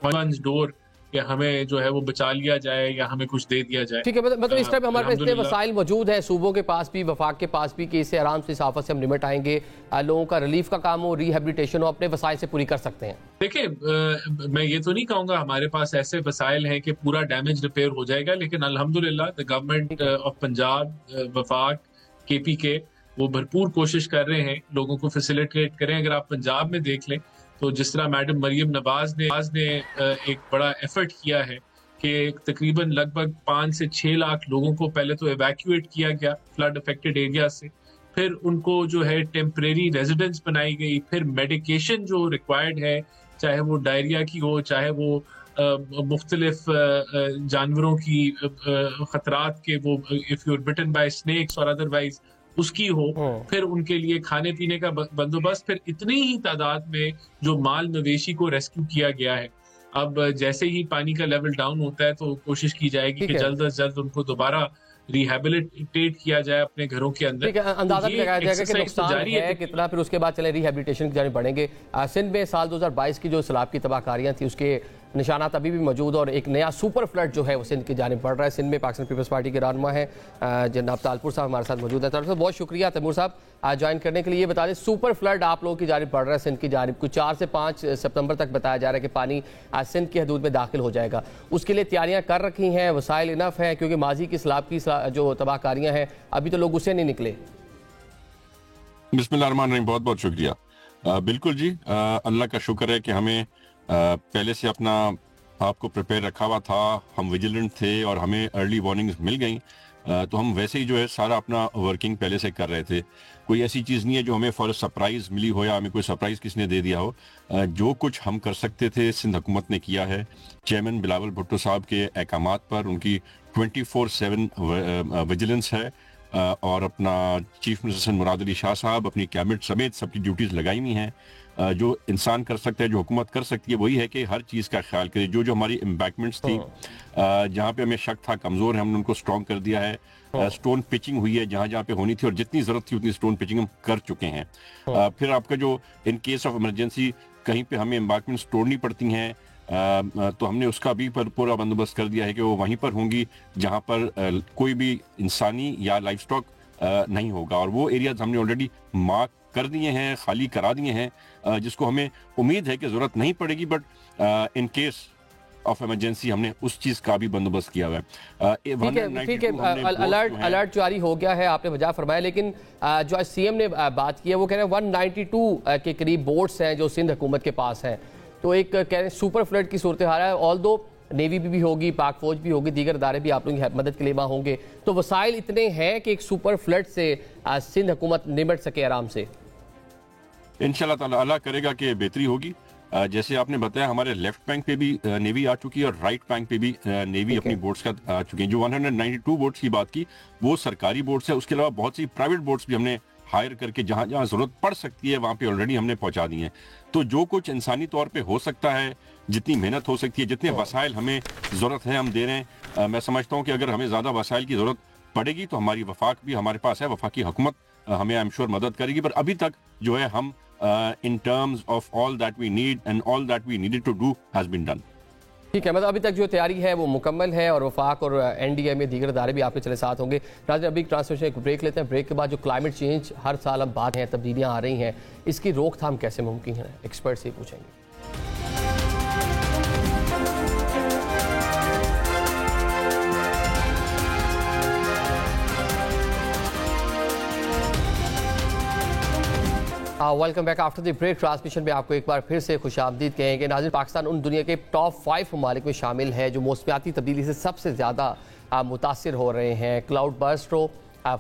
once door कि हमें जो है वो बचा लिया जाए या हमें कुछ दे दिया जाए। ठीक है, मतलब इस टाइप हमारे पास इतने वसाइल मौजूद है, सूबों के पास भी, वफाक के पास भी, कि इससे आराम से इस आफत से हम निमट आएंगे, लोगों का रिलीफ का काम हो, रिहेबिलिटेशन हो, अपने वसाइल से पूरी कर सकते हैं। देखिए, मैं ये तो नहीं कहूँगा हमारे पास ऐसे वसाइल हैं कि पूरा डैमेज रिपेयर हो जाएगा, लेकिन अल्हम्दुलिल्लाह द गवर्नमेंट ऑफ पंजाब, वफाक, KPK वो भरपूर कोशिश कर रहे हैं लोगों को फैसिलिटेट करें। अगर आप पंजाब में देख लें तो जिस तरह मैडम मरियम नवाज ने एक बड़ा एफर्ट किया है कि तकरीबन लगभग 5 से 6 लाख लोगों को पहले तो एवैक्यूएट किया गया फ्लड अफेक्टेड एरिया से, फिर उनको जो है टेम्परेरी रेजिडेंस बनाई गई, फिर मेडिकेशन जो रिक्वायर्ड है, चाहे वो डायरिया की हो, चाहे वो मुख्तलिफ जानवरों की खतरात के, वो if you are bitten by snakes और अदरवाइज उसकी हो, फिर उनके लिए खाने पीने का बंदोबस्त, फिर इतनी ही तादाद में जो माल मवेशी को रेस्क्यू किया गया है। अब जैसे ही पानी का लेवल डाउन होता है तो कोशिश की जाएगी कि जल्द से जल्द उनको दोबारा रिहेबिलिटेट किया जाए अपने घरों के अंदर। अंदाजा लगाया जाएगा कि नुकसान है कितना, फिर उसके बाद चले रिहेबिलिटेशन की जानिब बढ़ेंगे। सिंध में साल 2022 की जो सैलाब की तबाहकारियां थी उसके निशानात अभी भी मौजूद और एक नया सुपर फ्लड जो है वो सिंध की जानिब बढ़ रहा है। सिंध में पाकिस्तान पीपल्स पार्टी के रहनुमा है जनाब तालपुर साहब हमारे साथ मौजूद है। तालपुर, बहुत शुक्रिया तैमूर साहब आज ज्वाइन करने के लिए। ये बता दें, सुपर फ्लड आप लोगों की जानिब बढ़ रहा है सिंध की जानिब, कुछ 4 से 5 सितंबर तक बताया जा रहा है कि पानी आज सिंध की हदूद में दाखिल हो जाएगा। उसके लिए तैयारियां कर रखी हैं, वसाइल इनफ है, क्योंकि माजी की सैलाब की जो तबाहकारियां हैं अभी तो लोग उससे नहीं निकले। बिस्मिल्लाहिर्रहमानिर्रहीम, बहुत बहुत शुक्रिया। बिल्कुल जी, अल्लाह का शुक्र है कि हमें पहले से अपना आपको प्रिपेयर रखा हुआ था, हम विजिलेंट थे और हमें अर्ली वार्निंग्स मिल गई, तो हम वैसे ही जो है सारा अपना वर्किंग पहले से कर रहे थे। कोई ऐसी चीज़ नहीं है जो हमें फॉर सरप्राइज मिली हो या हमें कोई सरप्राइज किसने दे दिया हो। जो कुछ हम कर सकते थे सिंध हुकूमत ने किया है। चेयरमैन बिलावल भुट्टो साहब के अहकामात पर उनकी 24/7 विजिलेंस है। और अपना चीफ मिनिस्टर मुराद अली शाह साहब अपनी कैबिनेट समेत सबकी ड्यूटीज लगाई हुई हैं। जो इंसान कर सकता है, जो हुकूमत कर सकती है, वही है कि हर चीज़ का ख्याल करे। जो हमारी एम्बैंकमेंट्स थी, जहाँ पे हमें शक था कमज़ोर है, हमने उनको स्ट्रॉन्ग कर दिया है। स्टोन पिचिंग हुई है जहाँ जहाँ पे होनी थी, और जितनी ज़रूरत थी उतनी स्टोन पिचिंग हम कर चुके हैं। फिर आपका जो इन केस ऑफ इमरजेंसी कहीं पे हमें एम्बैंकमेंट्स तोड़नी पड़ती हैं, तो हमने उसका भी पूरा बंदोबस्त कर दिया है कि वो वहीं पर होंगी जहाँ पर कोई भी इंसानी या लाइफ स्टॉक नहीं होगा। और वो एरियाज हमने ऑलरेडी मार्क कर दिए हैं, खाली करा दिए हैं, जिसको हमें उम्मीद है कि ज़रूरत नहीं पड़ेगी, but in case of emergency हमने उस चीज़ का भी बंदोबस्त किया हुआ है। ठीक है, अलर्ट जारी हो गया है, आपने वजह फरमाया। लेकिन जो आज सीएम ने बात की है वो कह रहे हैं 192 के करीब बोट्स हैं जो सिंध हुकूमत के पास हैं। तो एक कह रहे हैं सुपर फ्लड की सूरत हाल है, ऑल दो नेवी भी होगी, पाक फौज भी होगी, दीगर इदारे भी आप लोगों की मदद के लिए वहाँ होंगे, तो वसाइल इतने हैं कि एक सुपर फ्लड से सिंध हुकूमत निपट सके आराम से। इंशाल्लाह ताला अल्लाह करेगा कि बेहतरी होगी। जैसे आपने बताया, हमारे लेफ्ट बैंक पे भी नेवी आ चुकी है और राइट बैंक पे भी नेवी अपनी बोट्स का आ चुकी है। जो 192 बोट्स की बात की वो सरकारी बोट्स है, उसके अलावा बहुत सी प्राइवेट बोट्स भी हमने हायर करके जहां जहां जरूरत पड़ सकती है वहां पे ऑलरेडी हमने पहुंचा दी है। तो जो कुछ इंसानी तौर पे हो सकता है, जितनी मेहनत हो सकती है, जितने वसाइल हमें जरूरत है हम दे रहे हैं। मैं समझता हूँ कि अगर हमें ज्यादा वसाइल की जरूरत पड़ेगी तो हमारी वफाक भी हमारे पास है, वफाकी हुकूमत हमें आई एम श्योर मदद करेगी। पर अभी तक जो है हम in terms of all that we need and all that we needed to do has been done. ठीक है, मतलब अभी तक जो तैयारी है वो मुकम्मल है और वफाक और एनडीए में दीगर इदारे भी आपके चले साथ होंगे। राजा, अभी ट्रांसमिशन एक ब्रेक लेते हैं। ब्रेक के बाद जो क्लाइमेट चेंज हर साल अब बात है, तब्दीलियाँ आ रही हैं, इसकी रोकथाम कैसे मुमकिन है, एक्सपर्ट से पूछेंगे। Welcome back after the break. Transmission में आपको एक बार फिर से खुशामदीद कहेंगे। नाज़रीन, पाकिस्तान उन दुनिया के टॉप 5 ममालिक में शामिल है जो मौसमियाती तब्दीली से सबसे ज़्यादा मुतासिर हो रहे हैं। क्लाउड बर्स्ट हो,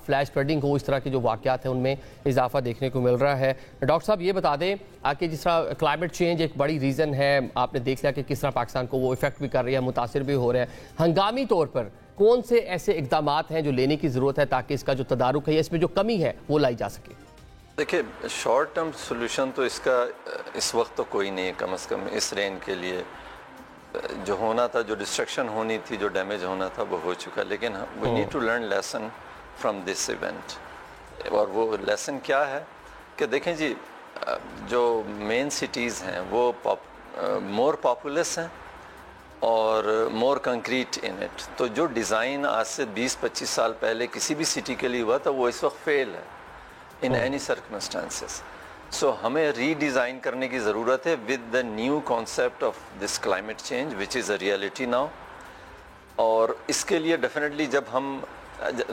फ्लैश फ्लडिंग हो, इस तरह के जो वाक़यात हैं उनमें इजाफा देखने को मिल रहा है। डॉक्टर साहब, ये बता दें कि जिस तरह क्लाइमेट चेंज एक बड़ी रीज़न है, आपने देख लिया कि किस तरह पाकिस्तान को वो इफेक्ट भी कर रही है, मुतासिर भी हो रहे हैं। हंगामी तौर पर कौन से ऐसे इकदाम हैं जो लेने की ज़रूरत है ताकि इसका जो तदारुक है, इसमें जो कमी है वो लाई जा सके? देखिए, शॉर्ट टर्म सोल्यूशन तो इसका इस वक्त तो कोई नहीं है, कम से कम इस रेन के लिए। जो होना था, जो डिस्ट्रक्शन होनी थी, जो डैमेज होना था वो हो चुका। लेकिन we need to learn lesson from this event. और वो लेसन क्या है कि देखें जी, जो मेन सिटीज़ हैं वो मोर पॉपुलस हैं और मोर कंक्रीट इन इट। तो जो डिज़ाइन आज से 20-25 साल पहले किसी भी सिटी के लिए हुआ था वो इस वक्त फेल है in any circumstances. So हमें रीडिज़ाइन करने की ज़रूरत है with the new concept of this climate change which is a reality now. और इसके लिए डेफिनेटली जब हम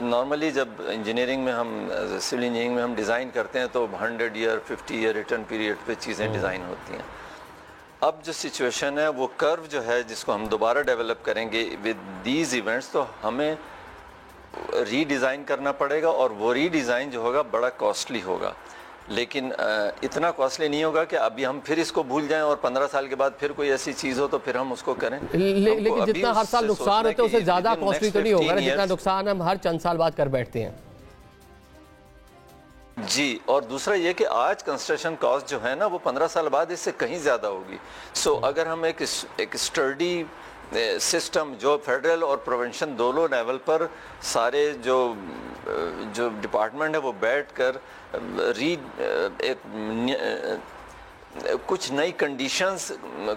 नॉर्मली जब इंजीनियरिंग में हम सिविल इंजीनियरिंग में हम डिज़ाइन करते हैं तो 100 ईयर 50 ईयर रिटर्न पीरियड पे चीज़ें डिज़ाइन होती हैं। अब जो सिचुएशन है वो कर्व जो है जिसको हम दोबारा डेवलप करेंगे विद दीज इवेंट्स, तो हमें रीडिज़ाइन करना पड़ेगा और वो रीडिज़ाइन जो होगा बड़ा कॉस्टली होगा। लेकिन इतना कॉस्टली नहीं होगा कि अभी हम फिर इसको भूल जाएं और 15 साल के बाद फिर कोई ऐसी चीज़ हो तो फिर हम उसको करें। लेकिन जितना हर साल नुकसान होता है उससे ज़्यादा कॉस्टली तो नहीं होगा ना, जितना नुकसान हम हर चंद साल बाद कर बैठते हैं। जी, और दूसरा ये कि आज कंस्ट्रक्शन कॉस्ट जो है ना वो 15 साल बाद इससे कहीं ज़्यादा होगी। सो अगर हम एक स्टडी सिस्टम जो फेडरल और प्रोविंशियल दोनों लेवल पर सारे जो डिपार्टमेंट है वो बैठकर कुछ नई कंडीशंस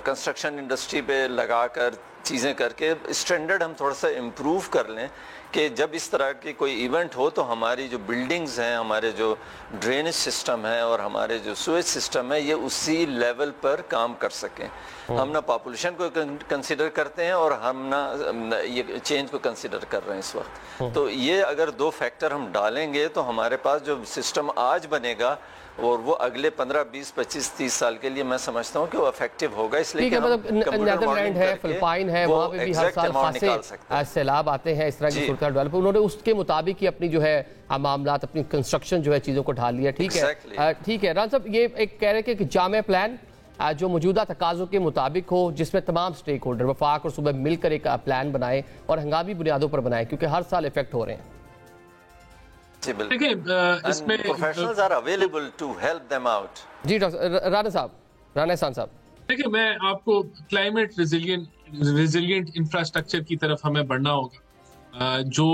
कंस्ट्रक्शन इंडस्ट्री पे लगाकर चीज़ें करके स्टैंडर्ड हम थोड़ा सा इम्प्रूव कर लें कि जब इस तरह की कोई इवेंट हो तो हमारी जो बिल्डिंग्स हैं, हमारे जो ड्रेनेज सिस्टम है और हमारे जो सूएज सिस्टम है ये उसी लेवल पर काम कर सकें। हम ना पॉपुलेशन को कंसिडर करते हैं और हम ना ये चेंज को कंसिडर कर रहे हैं इस वक्त। तो ये अगर दो फैक्टर हम डालेंगे तो हमारे पास जो सिस्टम आज बनेगा और वो अगले 15, 20, 25, 30 साल के लिए मैं समझता हूँ कि वो इफेक्टिव होगा। इसलिए कि मतलब नेदरलैंड है, फिलिपाइन है, वहाँ पे भी हर साल खासे सैलाब आते हैं, इस तरह की सूरत डेवलप। उन्होंने उसके मुताबिक ही अपनी जो है मामलात, अपनी कंस्ट्रक्शन जो है चीज़ों को ढाल लिया। ठीक है, ठीक है। रान साहब, ये एक कह रहे हैं कि जामे प्लान जो मौजूदा तकाज़ों के मुताबिक हो, जिसमें तमाम स्टेक होल्डर वफाक और सूबे मिलकर एक प्लान बनाए और हंगामी बुनियादों पर बनाए, क्योंकि हर साल इफेक्ट हो रहे हैं। देखिए इसमें professionals are available to help them out. जी डॉक्टर राणा एहसान साहब, देखिए मैं आपको क्लाइमेट रिजिलियंट इंफ्रास्ट्रक्चर की तरफ हमें बढ़ना होगा। जो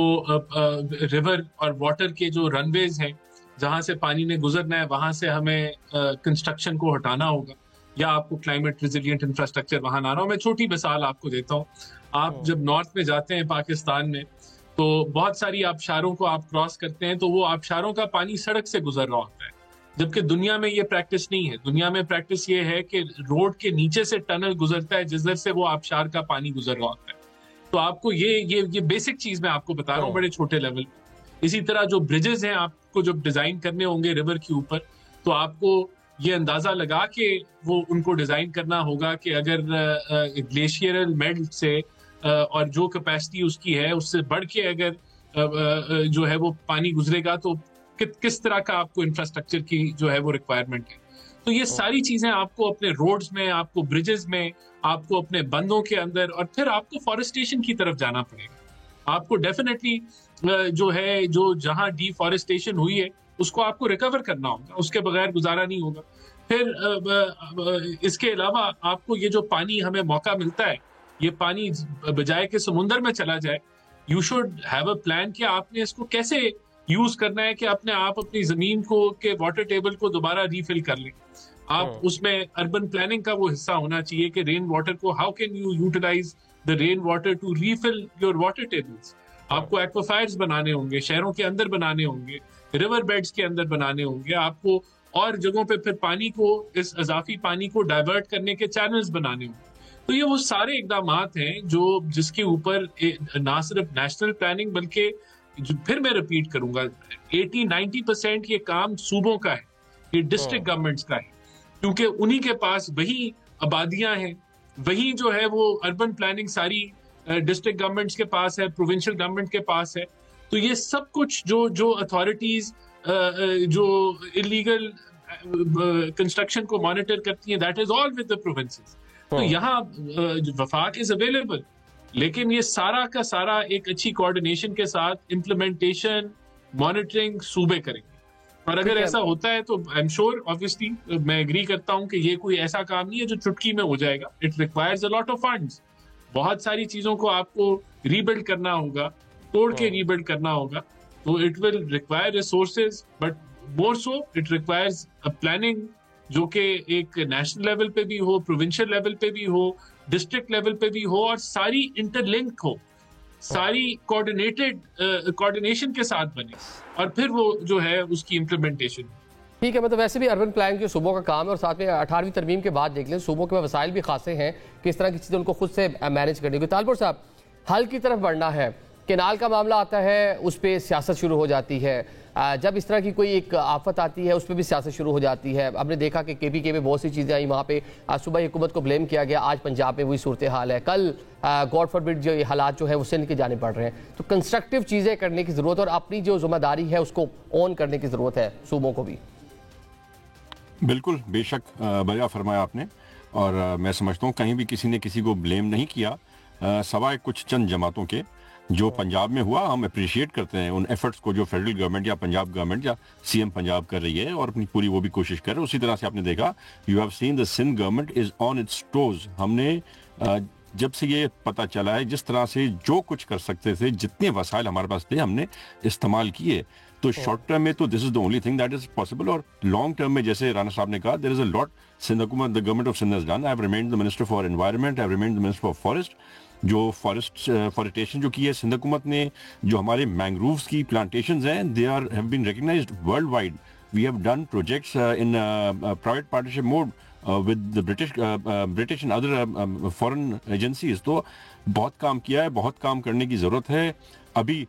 रिवर और वाटर के जो रनवेज हैं जहां से पानी ने गुजरना है वहां से हमें कंस्ट्रक्शन को हटाना होगा, या आपको क्लाइमेट रिजिलियंट इंफ्रास्ट्रक्चर वहां लाना हो। मैं छोटी मिसाल आपको देता हूँ। आप जब नॉर्थ में जाते हैं पाकिस्तान में, तो बहुत सारी आबशारों को आप क्रॉस करते हैं तो वो आबशारों का पानी सड़क से गुजर रहा होता है, जबकि दुनिया में ये प्रैक्टिस नहीं है। दुनिया में प्रैक्टिस ये है कि रोड के नीचे से टनल गुजरता है जिधर से वो आबशार का पानी गुजर रहा होता है। तो आपको ये बेसिक चीज मैं आपको बता रहा हूँ बड़े छोटे लेवल पे। इसी तरह जो ब्रिजेस हैं आपको जब डिजाइन करने होंगे रिवर के ऊपर, तो आपको ये अंदाजा लगा के वो उनको डिजाइन करना होगा कि अगर ग्लेशियरल मेल्ट से और जो कैपेसिटी उसकी है उससे बढ़ के अगर जो है वो पानी गुजरेगा तो किस तरह का आपको इंफ्रास्ट्रक्चर की जो है वो रिक्वायरमेंट है। तो ये सारी चीजें आपको अपने रोड्स में, आपको ब्रिजेस में, आपको अपने बंदों के अंदर, और फिर आपको फॉरेस्टेशन की तरफ जाना पड़ेगा। आपको डेफिनेटली जो है जो जहां डिफॉरेस्टेशन हुई है उसको आपको रिकवर करना होगा, उसके बगैर गुजारा नहीं होगा। फिर इसके अलावा आपको ये जो पानी हमें मौका मिलता है, ये पानी बजाय के समुंदर में चला जाए, you should have a plan कि आपने इसको कैसे यूज करना है कि अपने आप अपनी जमीन को के वाटर टेबल को दोबारा रीफिल कर लें। आप उसमें अर्बन प्लानिंग का वो हिस्सा होना चाहिए कि रेन वाटर को how can you utilise the rain water to refill your water tables. आपको एक्वाफायर्स बनाने होंगे, शहरों के अंदर बनाने होंगे, रिवर बेड्स के अंदर बनाने होंगे, आपको और जगहों पे फिर पानी को, इस इजाफी पानी को डाइवर्ट करने के चैनल्स बनाने होंगे। तो ये वो सारे इकदाम हैं जो जिसके ऊपर ना सिर्फ नेशनल प्लानिंग बल्कि फिर मैं रिपीट करूंगा 80-90% ये काम सूबों का है, ये डिस्ट्रिक्ट गवर्नमेंट्स का है, क्योंकि उन्हीं के पास वही आबादियां हैं, वही जो है वो अर्बन प्लानिंग सारी डिस्ट्रिक्ट गवर्नमेंट्स के पास है, प्रोविंशियल गवर्नमेंट के पास है। तो ये सब कुछ जो अथॉरिटीज जो इलीगल कंस्ट्रक्शन को मॉनिटर करती हैं, that is all with the provinces. तो यहाँ वफाक इज अवेलेबल, लेकिन ये सारा का सारा एक अच्छी कोऑर्डिनेशन के साथ इम्प्लीमेंटेशन, मॉनिटरिंग सूबे करेंगे। और अगर ऐसा होता है तो आई एम श्योर, ऑब्वियसली मैं एग्री करता हूं कि ये कोई ऐसा काम नहीं है जो चुटकी में हो जाएगा। It requires a lot of funds. बहुत सारी चीजों को आपको रीबिल्ड करना होगा, तोड़ के रीबिल्ड करना होगा। तो it will require resources, but more so it requires a planning जो कि एक नेशनल लेवल पे भी हो, प्रोविंशियल लेवल पे भी हो, डिस्ट्रिक्ट लेवल पे भी हो, और सारी इंटरलिंक हो, सारी कोऑर्डिनेशन के साथ बने, और फिर वो जो है उसकी इम्प्लीमेंटेशन। ठीक है, मतलब वैसे भी अर्बन प्लान जो सूबों का काम है, और साथ में 18वीं तरमीम के बाद देख लें सूबों के वसाइल भी खासे हैं, किस तरह की चीज़ें उनको खुद से मैनेज करने की। तालपुर साहब, हल की तरफ बढ़ना है, केनाल का मामला आता है उस पर सियासत शुरू हो जाती है, जब इस तरह की कोई एक आफत आती है उस पर भी सियासत शुरू हो जाती है। हमने देखा कि KPK में बहुत सी चीज़ें आई, वहाँ पे सुबह हुकूमत को ब्लेम किया गया, आज पंजाब में वही सूरत हाल है, कल गॉड फॉरबिड जो हालात जो है वो सिंध के जाने पड़ रहे हैं। तो कंस्ट्रक्टिव चीज़ें करने की ज़रूरत, और अपनी जो जिम्मेदारी है उसको ऑन करने की ज़रूरत है सूबों को भी। बिल्कुल, बेशक बढ़िया फरमाया आपने, और मैं समझता हूँ कहीं भी किसी ने किसी को ब्लेम नहीं किया, सवाए कुछ चंद जमातों के। जो पंजाब में हुआ हम अप्रिशिएट करते हैं उन एफर्ट्स को जो फेडरल गवर्नमेंट या पंजाब गवर्नमेंट या CM पंजाब कर रही है, और अपनी पूरी वो भी कोशिश कर रहे हैं। उसी तरह से आपने देखा, you have seen the Sindh government is on its toes. हमने जब से ये पता चला है जिस तरह से जो कुछ कर सकते थे, जितने वसाइल हमारे पास थे हमने इस्तेमाल किए। तो शॉर्ट टर्म में तो this is the only thing that is possible, और लॉन्ग टर्म में जैसे राणा साहब ने कहा, there is a lot Sindh हुकूमत, the government of Sindh has done. I have reminded the minister for environment, I have reminded the minister for forest. जो फॉरेस्टेशन जो की है सिंध हुकूमत ने, जो हमारे मैंग्रोव्स की प्लांटेशंस हैं, they are have been recognised world wide. We have done projects in private partnership mode with the British and other foreign agencies। तो बहुत काम किया है, बहुत काम करने की ज़रूरत है। अभी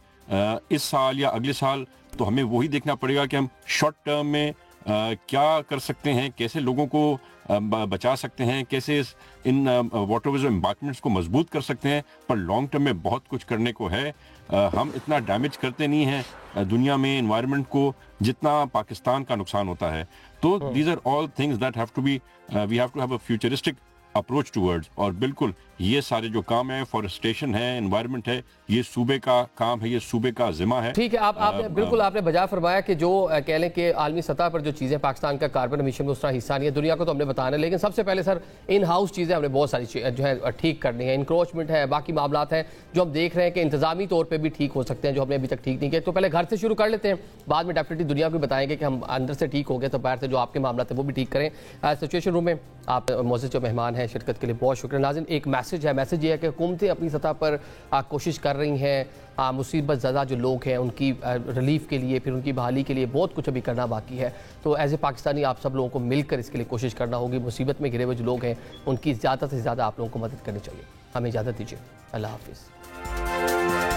इस साल या अगले साल तो हमें वही देखना पड़ेगा कि हम शॉर्ट टर्म में क्या कर सकते हैं, कैसे लोगों को बचा सकते हैं, कैसे इन वाटरवेज एम्बार्कमेंट्स को मजबूत कर सकते हैं। पर लॉन्ग टर्म में बहुत कुछ करने को है। हम इतना डैमेज करते नहीं हैं दुनिया में एनवायरनमेंट को जितना पाकिस्तान का नुकसान होता है। तो these are all things that have to be, we have to have a futuristic approach towards. और बिल्कुल ये सारे जो काम है, फॉरेस्टेशन है, एनवायरनमेंट है, ये सूबे का काम है, ये सूबे का जिम्मा है। ठीक है, आपने बिल्कुल आपने बजा फरमाया कि जो कह लें कि आलमी सतह पर जो चीज़ें पाकिस्तान का कार्बन एमिशन में उसका हिस्सा नहीं है, दुनिया को तो हमने बताना है, लेकिन सबसे पहले सर इन हाउस चीज़ें हमने बहुत सारी जो है ठीक करनी है। इंक्रोचमेंट है, बाकी मामला हैं जो हम देख रहे हैं कि इंतजामी तौर पर भी ठीक हो सकते हैं, जो हमने अभी तक ठीक नहीं किया। तो पहले घर से शुरू कर लेते हैं, बाद में डेफिनेटली दुनिया को बताएंगे कि हम अंदर से ठीक हो गए, तो बाहर से जो आपके मामला थे वो भी ठीक करें। सिचुएशन रूम में आप मोअज़्ज़ज़ जो मेहमान हैं, शिरकत के लिए बहुत शुक्रिया। नाज़रीन, एक मैसेज है, मैसेज ये है कि हुकूमतें अपनी सतह पर कोशिश कर रही हैं, मुसीबत ज़्यादा जो लोग हैं उनकी रिलीफ के लिए, फिर उनकी बहाली के लिए बहुत कुछ अभी करना बाकी है। तो एज ए पाकिस्तानी आप सब लोगों को मिलकर इसके लिए कोशिश करना होगी। मुसीबत में घिरे हुए जो लोग हैं उनकी ज़्यादा से ज़्यादा आप लोगों को मदद करनी चाहिए। हमें इजाज़त दीजिए, अल्लाह हाफिज़।